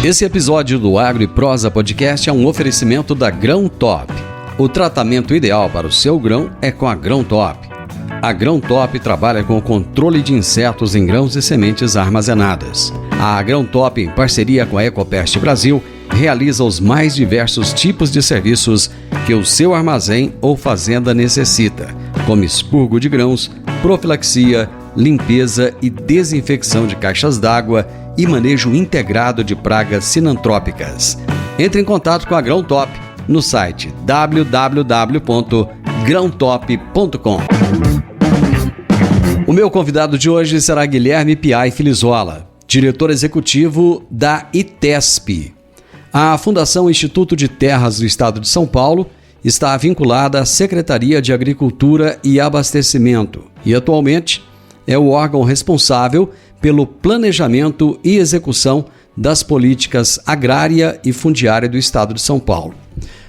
Esse episódio do Agro e Prosa Podcast é um oferecimento da Grão Top. O tratamento ideal para o seu grão é com a Grão Top. A Grão Top trabalha com o controle de insetos em grãos e sementes armazenadas. A Grão Top, em parceria com a Ecopest Brasil, realiza os mais diversos tipos de serviços que o seu armazém ou fazenda necessita, como expurgo de grãos, profilaxia, limpeza e desinfecção de caixas d'água e manejo integrado de pragas sinantrópicas. Entre em contato com a Grão Top no site www.grãotop.com. O meu convidado de hoje será Guilherme Piai Filizola, diretor executivo da ITESP. A Fundação Instituto de Terras do Estado de São Paulo está vinculada à Secretaria de Agricultura e Abastecimento e, atualmente, é o órgão responsável pelo planejamento e execução das políticas agrária e fundiária do Estado de São Paulo.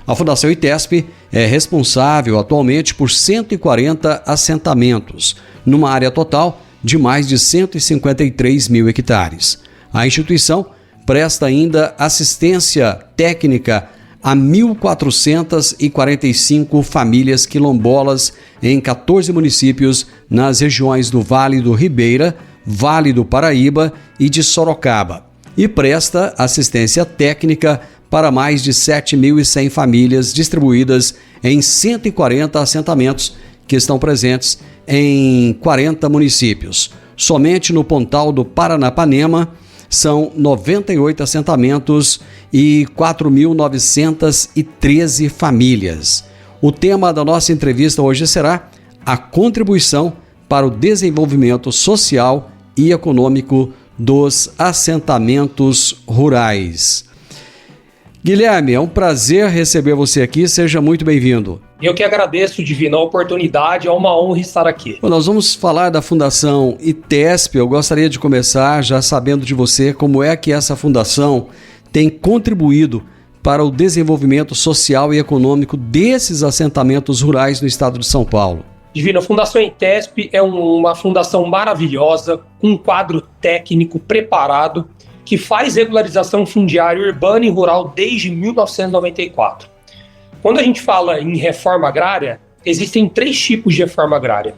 A Fundação ITESP é responsável atualmente por 140 assentamentos, numa área total de mais de 153 mil hectares. A instituição presta ainda assistência técnica a 1.445 famílias quilombolas em 14 municípios nas regiões do Vale do Ribeira, Vale do Paraíba e de Sorocaba, e presta assistência técnica para mais de 7.100 famílias distribuídas em 140 assentamentos que estão presentes em 40 municípios. Somente no Pontal do Paranapanema são 98 assentamentos e 4.913 famílias. O tema da nossa entrevista hoje será a contribuição para o desenvolvimento social e econômico dos assentamentos rurais. Guilherme, é um prazer receber você aqui, seja muito bem-vindo. Eu que agradeço, Divino, a oportunidade, é uma honra estar aqui. Bom, nós vamos falar da Fundação ITESP. Eu gostaria de começar já sabendo de você como é que essa fundação tem contribuído para o desenvolvimento social e econômico desses assentamentos rurais no estado de São Paulo. Divino, a Fundação ITESP é uma fundação maravilhosa, com um quadro técnico preparado, que faz regularização fundiária urbana e rural desde 1994. Quando a gente fala em reforma agrária, existem 3 tipos de reforma agrária.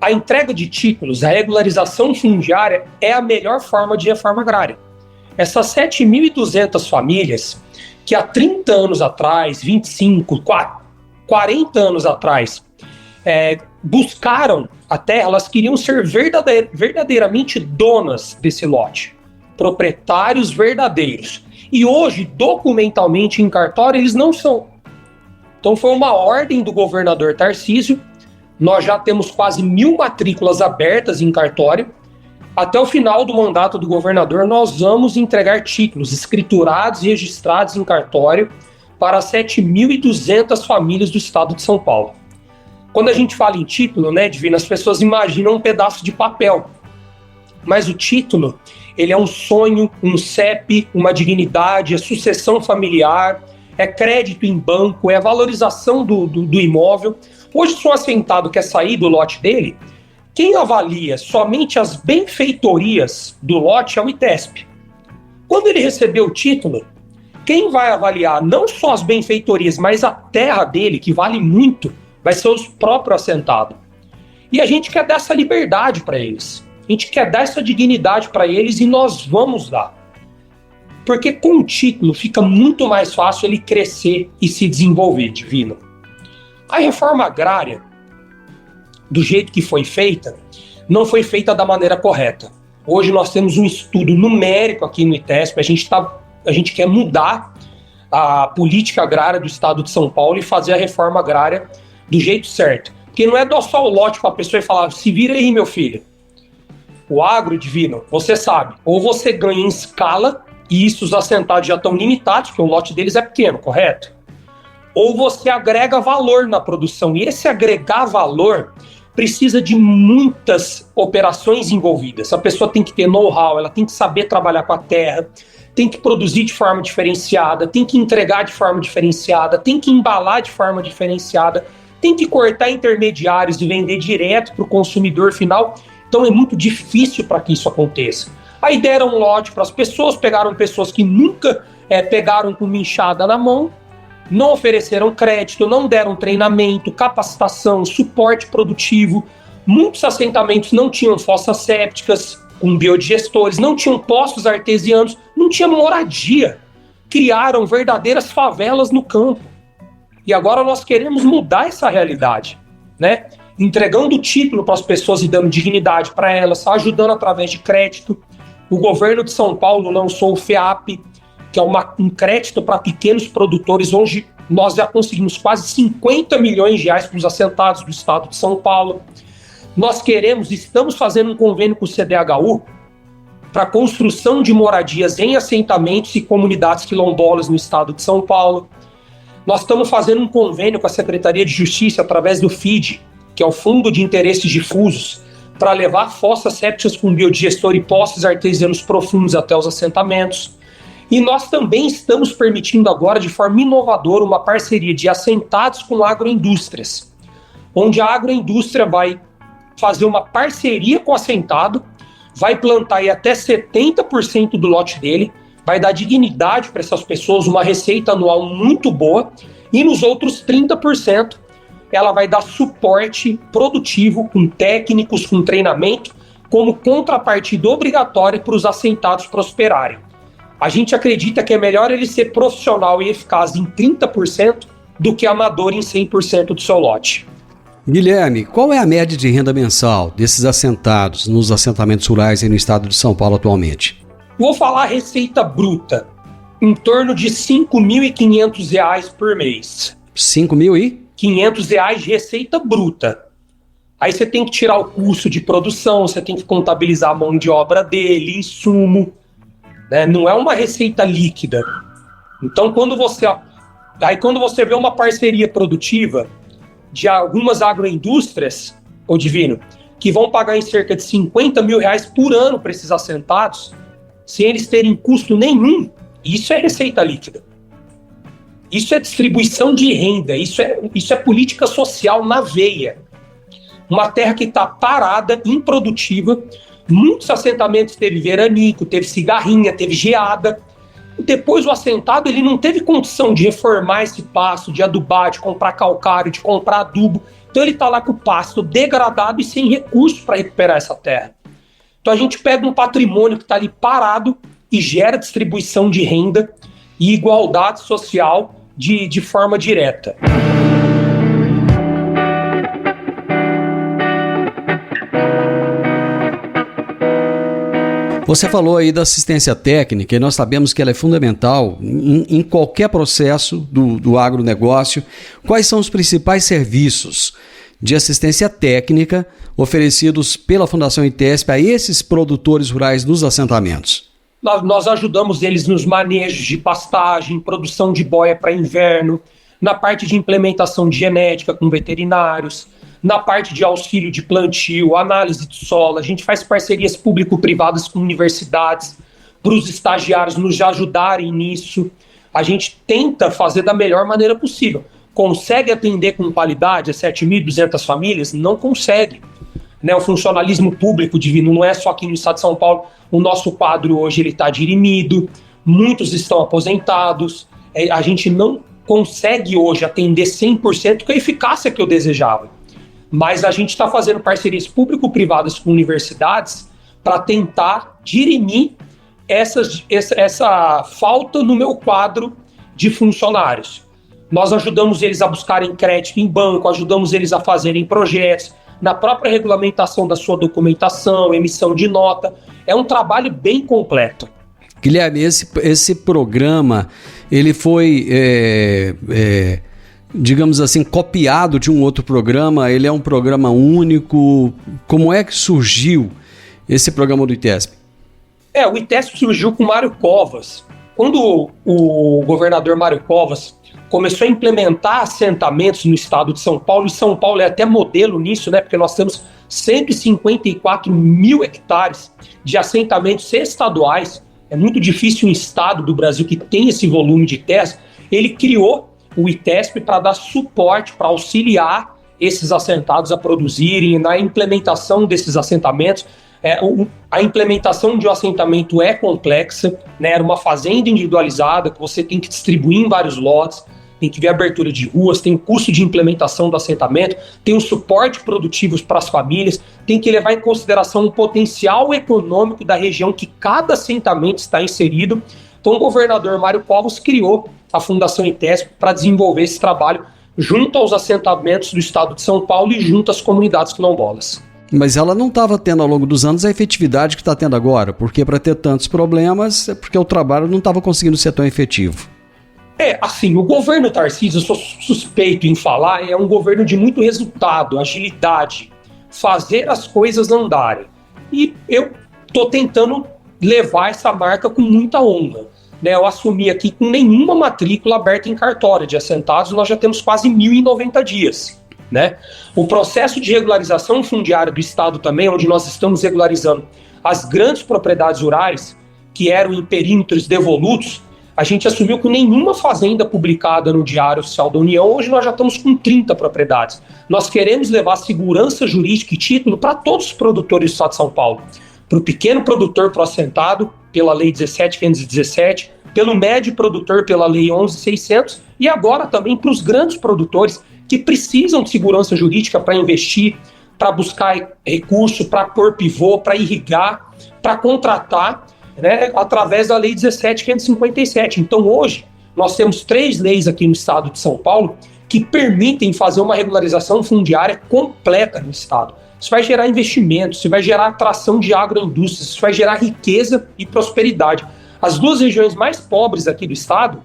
A entrega de títulos, a regularização fundiária é a melhor forma de reforma agrária. Essas 7.200 famílias que há 30 anos atrás, 25, 40 anos atrás, buscaram a terra, elas queriam ser verdadeiramente donas desse lote, proprietários verdadeiros. E hoje, documentalmente em cartório, eles não são. Então foi uma ordem do governador Tarcísio, nós já temos quase 1.000 matrículas abertas em cartório. Até o final do mandato do governador, nós vamos entregar títulos escriturados e registrados em cartório para 7.200 famílias do estado de São Paulo. Quando a gente fala em título, né, Divino, as pessoas imaginam um pedaço de papel. Mas o título, ele é um sonho, um CEP, uma dignidade, é sucessão familiar, é crédito em banco, é a valorização do imóvel. Hoje, se um assentado quer sair do lote dele, quem avalia somente as benfeitorias do lote é o ITESP. Quando ele receber o título, quem vai avaliar não só as benfeitorias, mas a terra dele, que vale muito, vai ser o próprio assentado. E a gente quer dar essa liberdade para eles. A gente quer dar essa dignidade para eles e nós vamos dar. Porque com o título fica muito mais fácil ele crescer e se desenvolver, Divino. A reforma agrária, do jeito que foi feita, não foi feita da maneira correta. Hoje nós temos um estudo numérico aqui no ITESP, a gente quer mudar a política agrária do estado de São Paulo e fazer a reforma agrária do jeito certo. Porque não é dar só o lote para a pessoa e falar, se vira aí, meu filho. O agro, Divino, você sabe, ou você ganha em escala, e isso os assentados já estão limitados, porque o lote deles é pequeno, correto? Ou você agrega valor na produção, e esse agregar valor precisa de muitas operações envolvidas. A pessoa tem que ter know-how, ela tem que saber trabalhar com a terra, tem que produzir de forma diferenciada, tem que entregar de forma diferenciada, tem que embalar de forma diferenciada, tem que cortar intermediários e vender direto para o consumidor final. Então é muito difícil para que isso aconteça. Aí deram um lote para as pessoas, pegaram pessoas que nunca pegaram com uma enxada na mão, não ofereceram crédito, não deram treinamento, capacitação, suporte produtivo. Muitos assentamentos não tinham fossas sépticas com biodigestores, não tinham poços artesianos, não tinha moradia. Criaram verdadeiras favelas no campo. E agora nós queremos mudar essa realidade, né? Entregando o título para as pessoas e dando dignidade para elas, ajudando através de crédito. O governo de São Paulo lançou o FEAP, que é um crédito para pequenos produtores, onde nós já conseguimos quase 50 milhões de reais para os assentados do estado de São Paulo. Nós estamos fazendo um convênio com o CDHU para construção de moradias em assentamentos e comunidades quilombolas no estado de São Paulo. Nós estamos fazendo um convênio com a Secretaria de Justiça através do FID, que é o Fundo de Interesses Difusos, para levar fossas sépticas com biodigestor e poços artesianos profundos até os assentamentos. E nós também estamos permitindo agora, de forma inovadora, uma parceria de assentados com agroindústrias, onde a agroindústria vai fazer uma parceria com o assentado, vai plantar aí até 70% do lote dele, vai dar dignidade para essas pessoas, uma receita anual muito boa, e nos outros 30% ela vai dar suporte produtivo com técnicos, com treinamento, como contrapartida obrigatória para os assentados prosperarem. A gente acredita que é melhor ele ser profissional e eficaz em 30% do que amador em 100% do seu lote. Guilherme, qual é a média de renda mensal desses assentados nos assentamentos rurais aí no estado de São Paulo atualmente? Vou falar a receita bruta, em torno de R$ 5.500 por mês. R$ 5.500 de receita bruta. Aí você tem que tirar o custo de produção, você tem que contabilizar a mão de obra dele, insumo, né? Não é uma receita líquida. Então, quando você vê uma parceria produtiva de algumas agroindústrias, ô Divino, que vão pagar em cerca de R$50 mil por ano para esses assentados, sem eles terem custo nenhum, isso é receita líquida. Isso é distribuição de renda, isso é política social na veia. Uma terra que está parada, improdutiva, muitos assentamentos teve veranico, teve cigarrinha, teve geada. Depois o assentado ele não teve condição de reformar esse pasto, de adubar, de comprar calcário, de comprar adubo. Então ele está lá com o pasto degradado e sem recursos para recuperar essa terra. Então a gente pega um patrimônio que está ali parado e gera distribuição de renda e igualdade social de forma direta. Você falou aí da assistência técnica e nós sabemos que ela é fundamental em qualquer processo do agronegócio. Quais são os principais serviços de assistência técnica oferecidos pela Fundação ITESP a esses produtores rurais nos assentamentos? Nós ajudamos eles nos manejos de pastagem, produção de boia para inverno, na parte de implementação de genética com veterinários, na parte de auxílio de plantio, análise de solo. A gente faz parcerias público-privadas com universidades para os estagiários nos ajudarem nisso. A gente tenta fazer da melhor maneira possível. Consegue atender com qualidade as 7.200 famílias? Não consegue. Né? O funcionalismo público, Divino, não é só aqui no estado de São Paulo. O nosso quadro hoje está dirimido, muitos estão aposentados. A gente não consegue hoje atender 100% com a eficácia que eu desejava. Mas a gente está fazendo parcerias público-privadas com universidades para tentar dirimir essa falta no meu quadro de funcionários. Nós ajudamos eles a buscarem crédito em banco, ajudamos eles a fazerem projetos, na própria regulamentação da sua documentação, emissão de nota. É um trabalho bem completo. Guilherme, esse programa, ele foi, digamos assim, copiado de um outro programa? Ele é um programa único? Como é que surgiu esse programa do ITESP? O ITESP surgiu com Mário Covas. Quando o governador Mário Covas começou a implementar assentamentos no estado de São Paulo, e São Paulo é até modelo nisso, né? Porque nós temos 154 mil hectares de assentamentos estaduais. É muito difícil um estado do Brasil que tem esse volume de terras. Ele criou o ITESP para dar suporte, para auxiliar esses assentados a produzirem, na implementação desses assentamentos. A implementação de um assentamento é complexa, né? Era uma fazenda individualizada que você tem que distribuir em vários lotes, tem que ver a abertura de ruas, tem o custo de implementação do assentamento, tem o suporte produtivo para as famílias, tem que levar em consideração o potencial econômico da região que cada assentamento está inserido. Então o governador Mário Covas criou a Fundação ITESP para desenvolver esse trabalho junto aos assentamentos do estado de São Paulo e junto às comunidades quilombolas. Mas ela não estava tendo ao longo dos anos a efetividade que está tendo agora, porque para ter tantos problemas é porque o trabalho não estava conseguindo ser tão efetivo. Assim, o governo Tarcísio, eu sou suspeito em falar, é um governo de muito resultado, agilidade, fazer as coisas andarem. E eu estou tentando levar essa marca com muita honra. Né? Eu assumi aqui com nenhuma matrícula aberta em cartório de assentados, nós já temos quase 1.090 dias. Né? O processo de regularização fundiária do Estado também, onde nós estamos regularizando as grandes propriedades rurais, que eram em perímetros devolutos, a gente assumiu com nenhuma fazenda publicada no Diário Oficial da União. Hoje nós já estamos com 30 propriedades. Nós queremos levar segurança jurídica e título para todos os produtores do Estado de São Paulo. Para o pequeno produtor pro assentado, pela Lei 17.517, pelo médio produtor, pela Lei 11.600, e agora também para os grandes produtores que precisam de segurança jurídica para investir, para buscar recurso, para pôr pivô, para irrigar, para contratar, né, através da Lei 17.557. Então hoje nós temos 3 leis aqui no estado de São Paulo que permitem fazer uma regularização fundiária completa no estado. Isso vai gerar investimento, isso vai gerar atração de agroindústria, isso vai gerar riqueza e prosperidade. As 2 regiões mais pobres aqui do estado,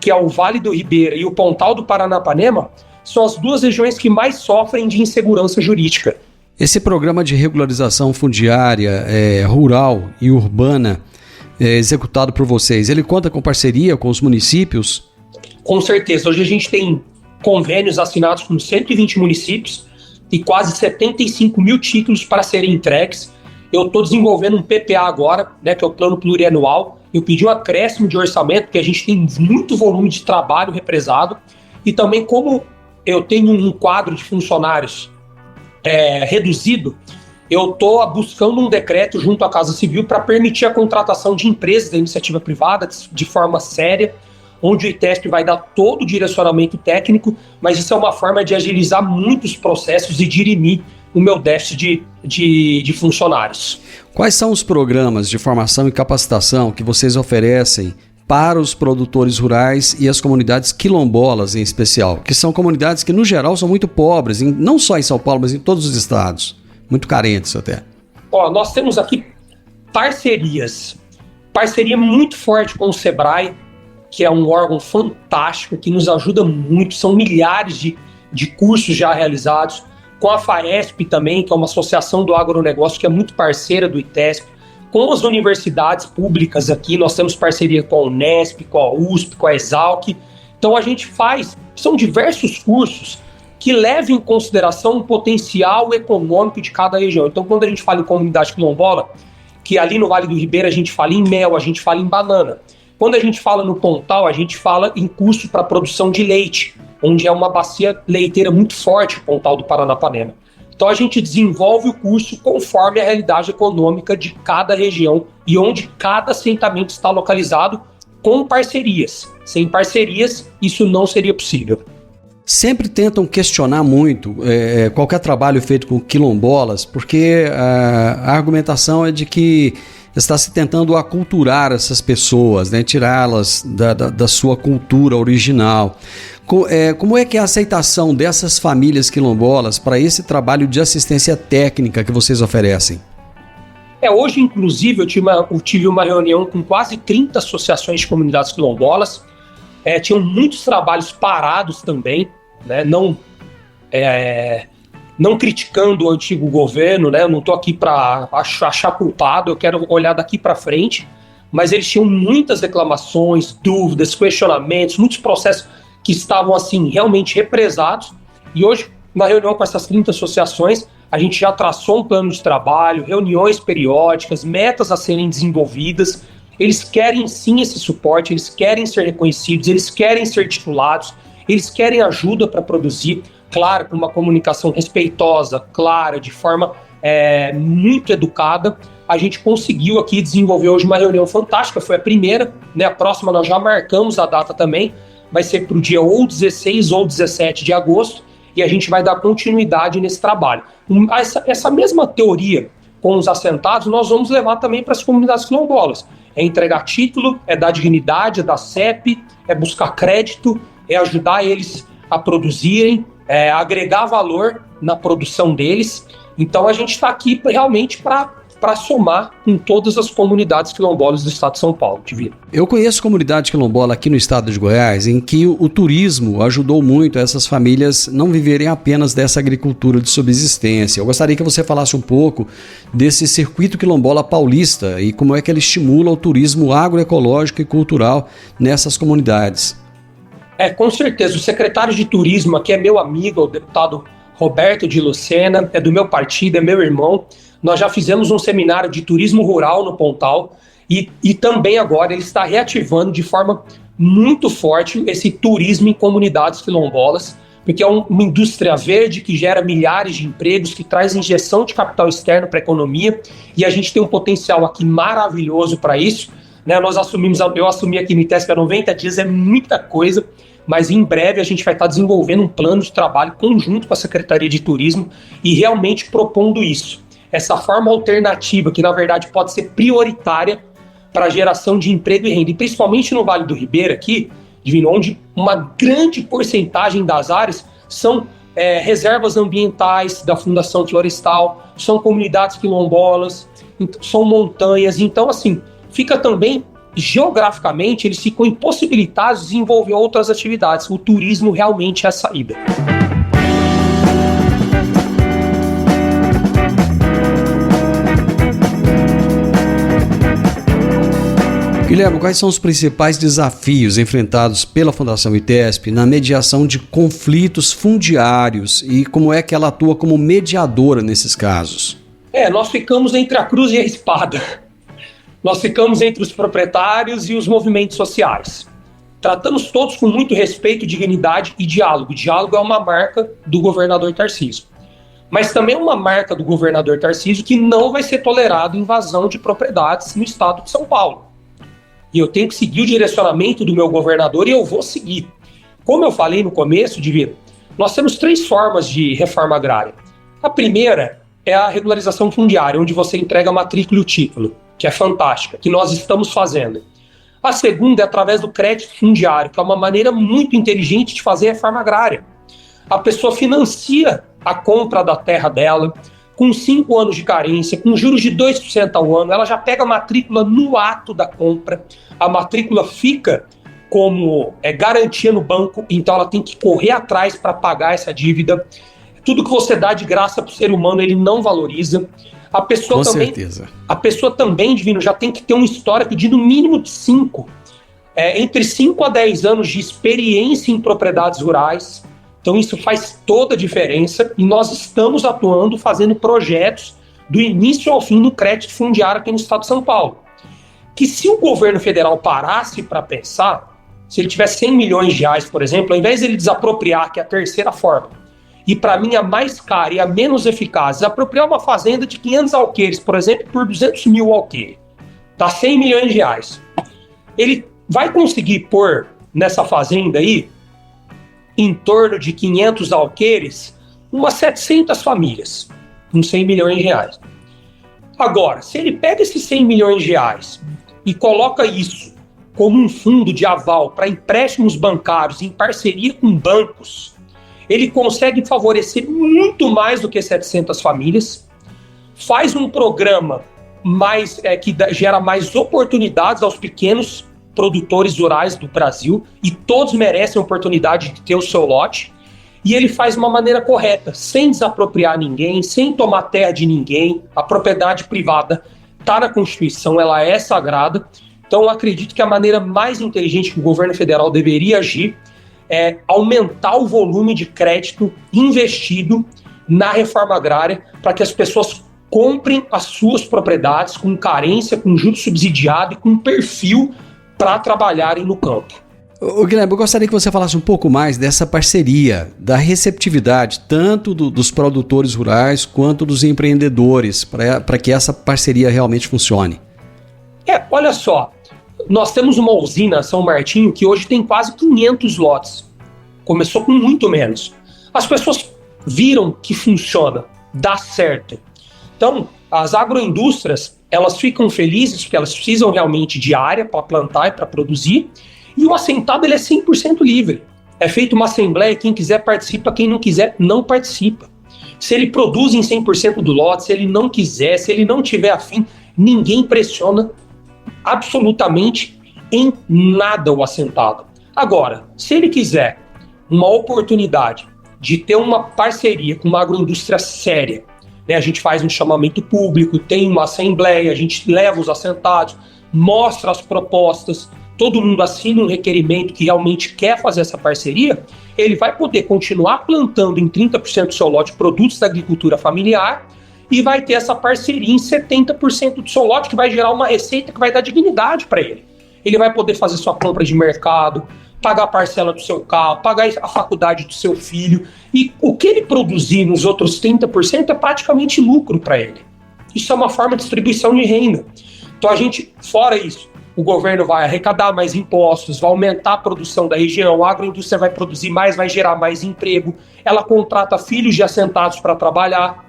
que é o Vale do Ribeira e o Pontal do Paranapanema, são as 2 regiões que mais sofrem de insegurança jurídica. Esse programa de regularização fundiária rural e urbana executado por vocês, ele conta com parceria com os municípios? Com certeza. Hoje a gente tem convênios assinados com 120 municípios e quase 75 mil títulos para serem entregues. Eu estou desenvolvendo um PPA agora, né, que é o Plano Plurianual. Eu pedi um acréscimo de orçamento, porque a gente tem muito volume de trabalho represado. E também, como eu tenho um quadro de funcionários reduzido, eu estou buscando um decreto junto à Casa Civil para permitir a contratação de empresas da iniciativa privada de forma séria, onde o ITESP vai dar todo o direcionamento técnico, mas isso é uma forma de agilizar muitos processos e dirimir o meu déficit de funcionários. Quais são os programas de formação e capacitação que vocês oferecem para os produtores rurais e as comunidades quilombolas em especial, que são comunidades que no geral são muito pobres, não só em São Paulo, mas em todos os estados, muito carentes até? Nós temos aqui parceria muito forte com o SEBRAE, que é um órgão fantástico, que nos ajuda muito, são milhares de cursos já realizados, com a FAESP também, que é uma associação do agronegócio, que é muito parceira do ITESP, com as universidades públicas aqui, nós temos parceria com a Unesp, com a USP, com a Exalc. Então a gente são diversos cursos que levam em consideração o potencial econômico de cada região. Então quando a gente fala em comunidade quilombola, que ali no Vale do Ribeira a gente fala em mel, a gente fala em banana. Quando a gente fala no Pontal, a gente fala em curso para produção de leite, onde é uma bacia leiteira muito forte, o Pontal do Paranapanema. Então a gente desenvolve o curso conforme a realidade econômica de cada região e onde cada assentamento está localizado, com parcerias. Sem parcerias, isso não seria possível. Sempre tentam questionar muito qualquer trabalho feito com quilombolas, porque a argumentação é de que está se tentando aculturar essas pessoas, né? Tirá-las da sua cultura original. Como é que é a aceitação dessas famílias quilombolas para esse trabalho de assistência técnica que vocês oferecem? Hoje, inclusive, eu tive uma reunião com quase 30 associações de comunidades quilombolas. Tinham muitos trabalhos parados também, né? Não criticando o antigo governo, né? Eu não estou aqui para achar culpado, eu quero olhar daqui para frente, mas eles tinham muitas reclamações, dúvidas, questionamentos, muitos processos que estavam assim realmente represados, e hoje, na reunião com essas 30 associações, a gente já traçou um plano de trabalho, reuniões periódicas, metas a serem desenvolvidas. Eles querem sim esse suporte, eles querem ser reconhecidos, eles querem ser titulados, eles querem ajuda para produzir, claro, com uma comunicação respeitosa, clara, de forma muito educada. A gente conseguiu aqui desenvolver hoje uma reunião fantástica, foi a primeira, né? A próxima nós já marcamos a data também, vai ser para o dia ou 16 ou 17 de agosto, e a gente vai dar continuidade nesse trabalho. Essa mesma teoria com os assentados, nós vamos levar também para as comunidades quilombolas. É entregar título, é dar dignidade, é dar CEP, é buscar crédito, é ajudar eles a produzirem, agregar valor na produção deles. Então a gente está aqui realmente para somar com todas as comunidades quilombolas do estado de São Paulo. Eu conheço comunidade quilombola aqui no estado de Goiás em que o turismo ajudou muito essas famílias não viverem apenas dessa agricultura de subsistência. Eu gostaria que você falasse um pouco desse circuito quilombola paulista e como é que ele estimula o turismo agroecológico e cultural nessas comunidades. Com certeza. O secretário de turismo aqui é meu amigo, o deputado Roberto de Lucena, é do meu partido, é meu irmão. Nós já fizemos um seminário de turismo rural no Pontal e também agora ele está reativando de forma muito forte esse turismo em comunidades quilombolas, porque é uma indústria verde que gera milhares de empregos, que traz injeção de capital externo para a economia, e a gente tem um potencial aqui maravilhoso para isso, né? Eu assumi aqui no ITESP há 90 dias, é muita coisa, mas em breve a gente vai estar desenvolvendo um plano de trabalho conjunto com a Secretaria de Turismo e realmente propondo isso. Essa forma alternativa, que na verdade pode ser prioritária para a geração de emprego e renda, e principalmente no Vale do Ribeira aqui, Divino, onde uma grande porcentagem das áreas são reservas ambientais da Fundação Florestal, são comunidades quilombolas, são montanhas, então assim, fica também, geograficamente, eles ficam impossibilitados de desenvolver outras atividades. O turismo realmente é a saída. Guilherme, quais são os principais desafios enfrentados pela Fundação ITESP na mediação de conflitos fundiários e como é que ela atua como mediadora nesses casos? Nós ficamos entre a cruz e a espada. Nós ficamos entre os proprietários e os movimentos sociais. Tratamos todos com muito respeito, dignidade e diálogo. O diálogo é uma marca do governador Tarcísio. Mas também é uma marca do governador Tarcísio que não vai ser tolerado invasão de propriedades no estado de São Paulo. E eu tenho que seguir o direcionamento do meu governador e eu vou seguir. Como eu falei no começo, Divino, nós temos 3 formas de reforma agrária. A primeira é a regularização fundiária, onde você entrega a matrícula e o título, que é fantástica, que nós estamos fazendo. A segunda é através do crédito fundiário, que é uma maneira muito inteligente de fazer a reforma agrária. A pessoa financia a compra da terra dela, com 5 anos de carência, com juros de 2% ao ano, ela já pega a matrícula no ato da compra, a matrícula fica como garantia no banco, então ela tem que correr atrás para pagar essa dívida. Tudo que você dá de graça para o ser humano, ele não valoriza. A pessoa com também, certeza. A pessoa também, Divino, já tem que ter um histórico de no mínimo de 5, entre 5 a 10 anos de experiência em propriedades rurais. Então isso faz toda a diferença e nós estamos atuando, fazendo projetos do início ao fim do crédito fundiário aqui no estado de São Paulo. Que se o governo federal parasse para pensar, se ele tivesse 100 milhões de reais, por exemplo, ao invés de ele desapropriar, que é a terceira forma, e para mim a mais cara e a menos eficaz, desapropriar uma fazenda de 500 alqueires, por exemplo, por 200 mil alqueires, dá 100 milhões de reais. Ele vai conseguir pôr nessa fazenda aí, em torno de 500 alqueires, umas 700 famílias, com 100 milhões de reais. Agora, se ele pega esses 100 milhões de reais e coloca isso como um fundo de aval para empréstimos bancários em parceria com bancos, ele consegue favorecer muito mais do que 700 famílias, faz um programa que gera mais oportunidades aos pequenos produtores rurais do Brasil, e todos merecem a oportunidade de ter o seu lote, e ele faz de uma maneira correta, sem desapropriar ninguém, sem tomar terra de ninguém. A propriedade privada está na Constituição, ela é sagrada. Então eu acredito que a maneira mais inteligente que o governo federal deveria agir é aumentar o volume de crédito investido na reforma agrária para que as pessoas comprem as suas propriedades com carência, com juros subsidiados e com perfil para trabalharem no campo. Guilherme, eu gostaria que você falasse um pouco mais dessa parceria, da receptividade, tanto dos produtores rurais quanto dos empreendedores, para que essa parceria realmente funcione. Olha só, nós temos uma usina São Martinho que hoje tem quase 500 lotes. Começou com muito menos. As pessoas viram que funciona, dá certo. Então, as agroindústrias, elas ficam felizes porque elas precisam realmente de área para plantar e para produzir. E o assentado ele é 100% livre. É feita uma assembleia, quem quiser participa, quem não quiser não participa. Se ele produz em 100% do lote, se ele não quiser, se ele não tiver afim, ninguém pressiona absolutamente em nada o assentado. Agora, se ele quiser uma oportunidade de ter uma parceria com uma agroindústria séria, né, a gente faz um chamamento público, tem uma assembleia, a gente leva os assentados, mostra as propostas, todo mundo assina um requerimento que realmente quer fazer essa parceria, ele vai poder continuar plantando em 30% do seu lote produtos da agricultura familiar e vai ter essa parceria em 70% do seu lote, que vai gerar uma receita que vai dar dignidade para ele. Ele vai poder fazer sua compra de mercado, pagar a parcela do seu carro, pagar a faculdade do seu filho, e o que ele produzir nos outros 30% é praticamente lucro para ele. Isso é uma forma de distribuição de renda. Então a gente, fora isso, o governo vai arrecadar mais impostos, vai aumentar a produção da região, a agroindústria vai produzir mais, vai gerar mais emprego, ela contrata filhos de assentados para trabalhar.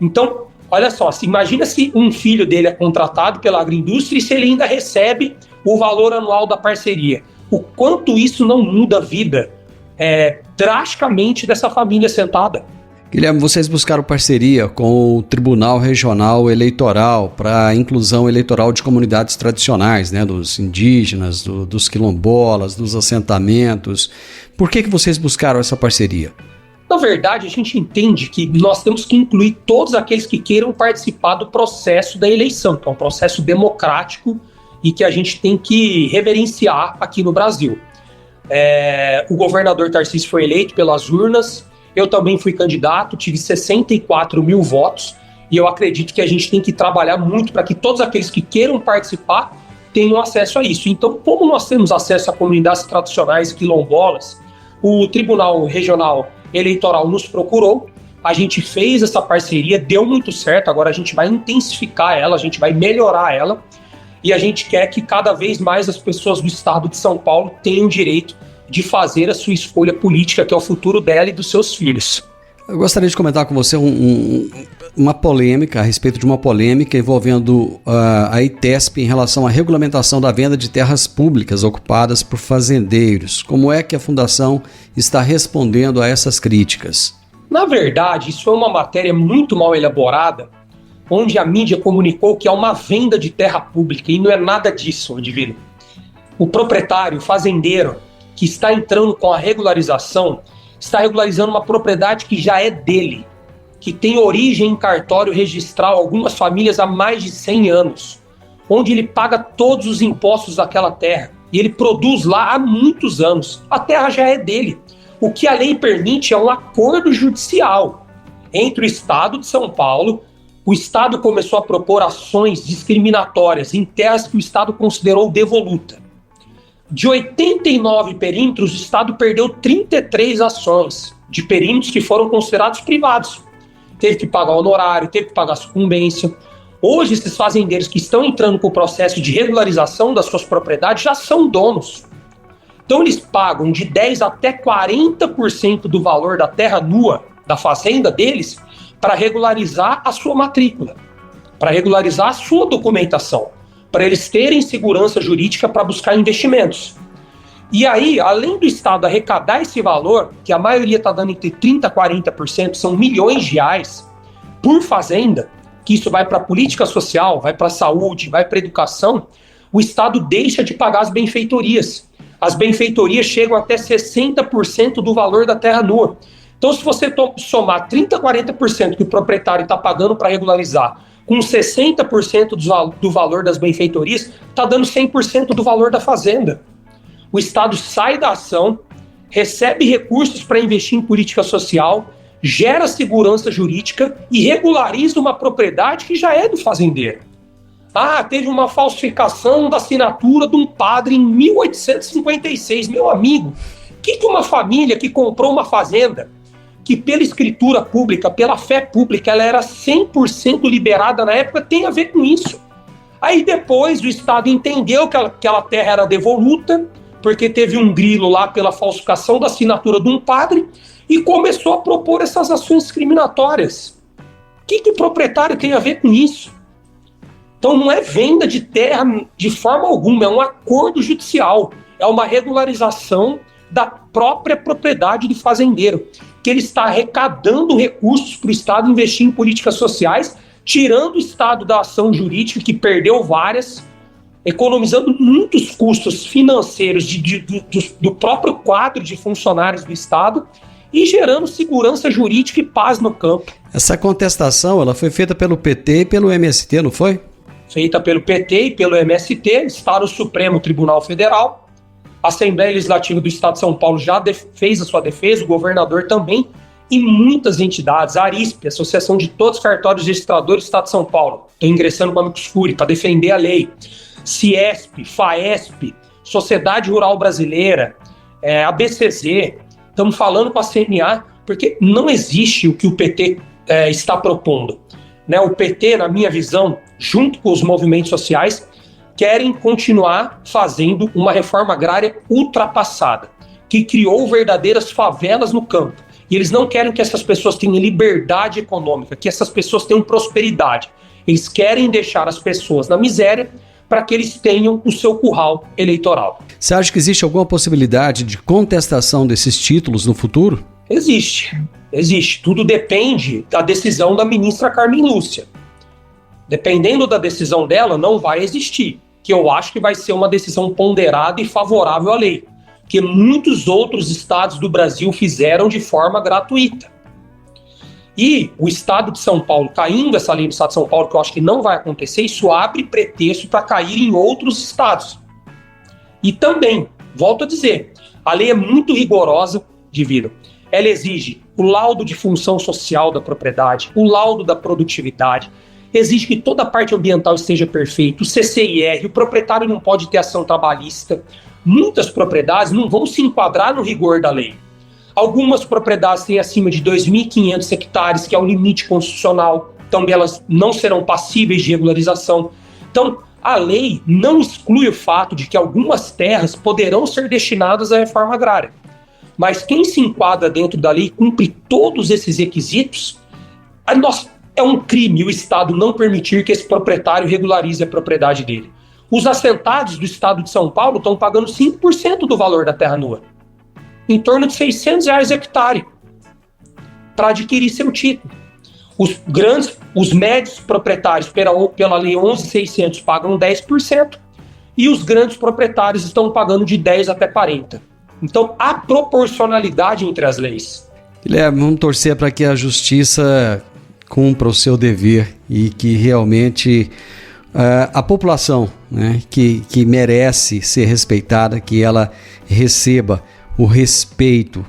Então, olha só, imagina se um filho dele é contratado pela agroindústria e se ele ainda recebe o valor anual da parceria. O quanto isso não muda a vida drasticamente dessa família assentada. Guilherme, vocês buscaram parceria com o Tribunal Regional Eleitoral para a inclusão eleitoral de comunidades tradicionais, né, dos indígenas, dos quilombolas, dos assentamentos. Por que vocês buscaram essa parceria? Na verdade, a gente entende que nós temos que incluir todos aqueles que queiram participar do processo da eleição, que é um processo democrático e que a gente tem que reverenciar aqui no Brasil. O governador Tarcísio foi eleito pelas urnas, eu também fui candidato, tive 64 mil votos e eu acredito que a gente tem que trabalhar muito para que todos aqueles que queiram participar tenham acesso a isso. Então, como nós temos acesso a comunidades tradicionais quilombolas, o Tribunal Regional Eleitoral nos procurou, a gente fez essa parceria, deu muito certo, agora a gente vai intensificar ela, a gente vai melhorar ela e a gente quer que cada vez mais as pessoas do estado de São Paulo tenham direito de fazer a sua escolha política, que é o futuro dela e dos seus filhos. Eu gostaria de comentar com você uma polêmica, a respeito de uma polêmica envolvendo a ITESP em relação à regulamentação da venda de terras públicas ocupadas por fazendeiros. Como é que a Fundação está respondendo a essas críticas? Na verdade, isso foi uma matéria muito mal elaborada, onde a mídia comunicou que é uma venda de terra pública, e não é nada disso, Divino. O proprietário, o fazendeiro, que está entrando com a regularização, está regularizando uma propriedade que já é dele, que tem origem em cartório registral, algumas famílias há mais de 100 anos, onde ele paga todos os impostos daquela terra, e ele produz lá há muitos anos. A terra já é dele. O que a lei permite é um acordo judicial entre o Estado de São Paulo. O Estado começou a propor ações discriminatórias em terras que o Estado considerou devoluta. De 89 perímetros, o Estado perdeu 33 ações de perímetros que foram considerados privados. Teve que pagar honorário, teve que pagar sucumbência. Hoje, esses fazendeiros que estão entrando com o processo de regularização das suas propriedades já são donos. Então, eles pagam de 10% até 40% do valor da terra nua da fazenda deles para regularizar a sua matrícula, para regularizar a sua documentação, para eles terem segurança jurídica para buscar investimentos. E aí, além do Estado arrecadar esse valor, que a maioria está dando entre 30% a 40%, são milhões de reais por fazenda, que isso vai para a política social, vai para a saúde, vai para a educação, o Estado deixa de pagar as benfeitorias. As benfeitorias chegam até 60% do valor da terra nua. Então, se você somar 30% a 40% que o proprietário está pagando para regularizar, com 60% do valor das benfeitorias, está dando 100% do valor da fazenda. O Estado sai da ação, recebe recursos para investir em política social, gera segurança jurídica e regulariza uma propriedade que já é do fazendeiro. Teve uma falsificação da assinatura de um padre em 1856. Meu amigo, o que uma família que comprou uma fazenda, que pela escritura pública, pela fé pública, ela era 100% liberada na época, tem a ver com isso? Aí depois o Estado entendeu que aquela terra era devoluta, porque teve um grilo lá pela falsificação da assinatura de um padre, e começou a propor essas ações discriminatórias. O que o proprietário tem a ver com isso? Então não é venda de terra de forma alguma, é um acordo judicial, é uma regularização da própria propriedade do fazendeiro, que ele está arrecadando recursos para o Estado investir em políticas sociais, tirando o Estado da ação jurídica, que perdeu várias, economizando muitos custos financeiros do próprio quadro de funcionários do Estado e gerando segurança jurídica e paz no campo. Essa contestação ela foi feita pelo PT e pelo MST, não foi? Feita pelo PT e pelo MST, está no Supremo Tribunal Federal. A Assembleia Legislativa do Estado de São Paulo já fez a sua defesa, o governador também, e muitas entidades, a Arisp, Associação de Todos os Cartórios Registradores do Estado de São Paulo, estão ingressando com a amicus curiae para defender a lei. Ciesp, Faesp, Sociedade Rural Brasileira, a BCZ, estamos falando com a CNA, porque não existe o que o PT está propondo. O PT, na minha visão, junto com os movimentos sociais, querem continuar fazendo uma reforma agrária ultrapassada, que criou verdadeiras favelas no campo. E eles não querem que essas pessoas tenham liberdade econômica, que essas pessoas tenham prosperidade. Eles querem deixar as pessoas na miséria para que eles tenham o seu curral eleitoral. Você acha que existe alguma possibilidade de contestação desses títulos no futuro? Existe. Tudo depende da decisão da ministra Carmen Lúcia. Dependendo da decisão dela, não vai existir, que eu acho que vai ser uma decisão ponderada e favorável à lei, que muitos outros estados do Brasil fizeram de forma gratuita. E o Estado de São Paulo, caindo essa lei do Estado de São Paulo, que eu acho que não vai acontecer, isso abre pretexto para cair em outros estados. E também, volto a dizer, a lei é muito rigorosa, Divino. Ela exige o laudo de função social da propriedade, o laudo da produtividade, exige que toda a parte ambiental esteja perfeita, o CCIR, o proprietário não pode ter ação trabalhista. Muitas propriedades não vão se enquadrar no rigor da lei. Algumas propriedades têm acima de 2.500 hectares, que é o limite constitucional, também elas não serão passíveis de regularização. Então, a lei não exclui o fato de que algumas terras poderão ser destinadas à reforma agrária. Mas quem se enquadra dentro da lei, cumpre todos esses requisitos, é um crime o Estado não permitir que esse proprietário regularize a propriedade dele. Os assentados do Estado de São Paulo estão pagando 5% do valor da terra nua, em torno de R$600 hectare, para adquirir seu título. Os médios proprietários, pela lei 11.600, pagam 10%, e os grandes proprietários estão pagando de 10% até 40%. Então, há proporcionalidade entre as leis. Guilherme, vamos torcer para que a justiça cumpra o seu dever e que realmente a população, né, que merece ser respeitada, que ela receba o respeito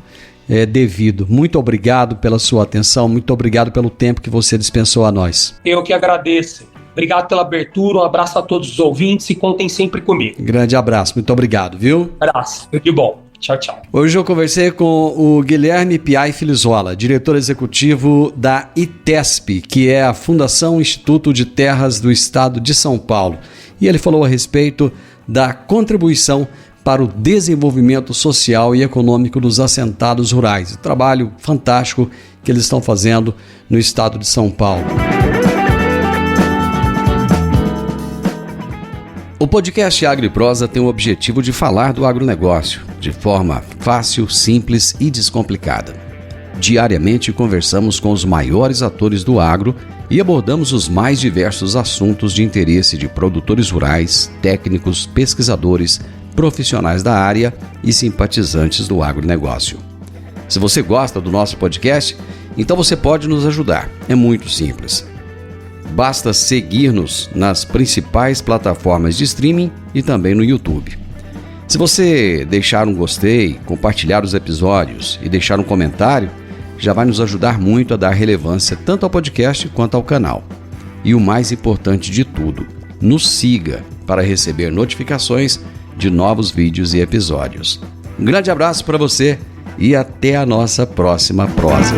devido. Muito obrigado pela sua atenção, muito obrigado pelo tempo que você dispensou a nós. Eu que agradeço. Obrigado pela abertura, um abraço a todos os ouvintes e contem sempre comigo. Grande abraço, muito obrigado, viu? Abraço, tudo de bom. Tchau, tchau. Hoje eu conversei com o Guilherme Piai Filizola, diretor executivo da ITESP, que é a Fundação Instituto de Terras do Estado de São Paulo. E ele falou a respeito da contribuição para o desenvolvimento social e econômico dos assentados rurais. Um trabalho fantástico que eles estão fazendo no estado de São Paulo. O podcast Agro e Prosa tem o objetivo de falar do agronegócio de forma fácil, simples e descomplicada. Diariamente conversamos com os maiores atores do agro e abordamos os mais diversos assuntos de interesse de produtores rurais, técnicos, pesquisadores, profissionais da área e simpatizantes do agronegócio. Se você gosta do nosso podcast, então você pode nos ajudar. É muito simples. Basta seguir-nos nas principais plataformas de streaming e também no YouTube. Se você deixar um gostei, compartilhar os episódios e deixar um comentário, já vai nos ajudar muito a dar relevância tanto ao podcast quanto ao canal. E o mais importante de tudo, nos siga para receber notificações de novos vídeos e episódios. Um grande abraço para você e até a nossa próxima prosa.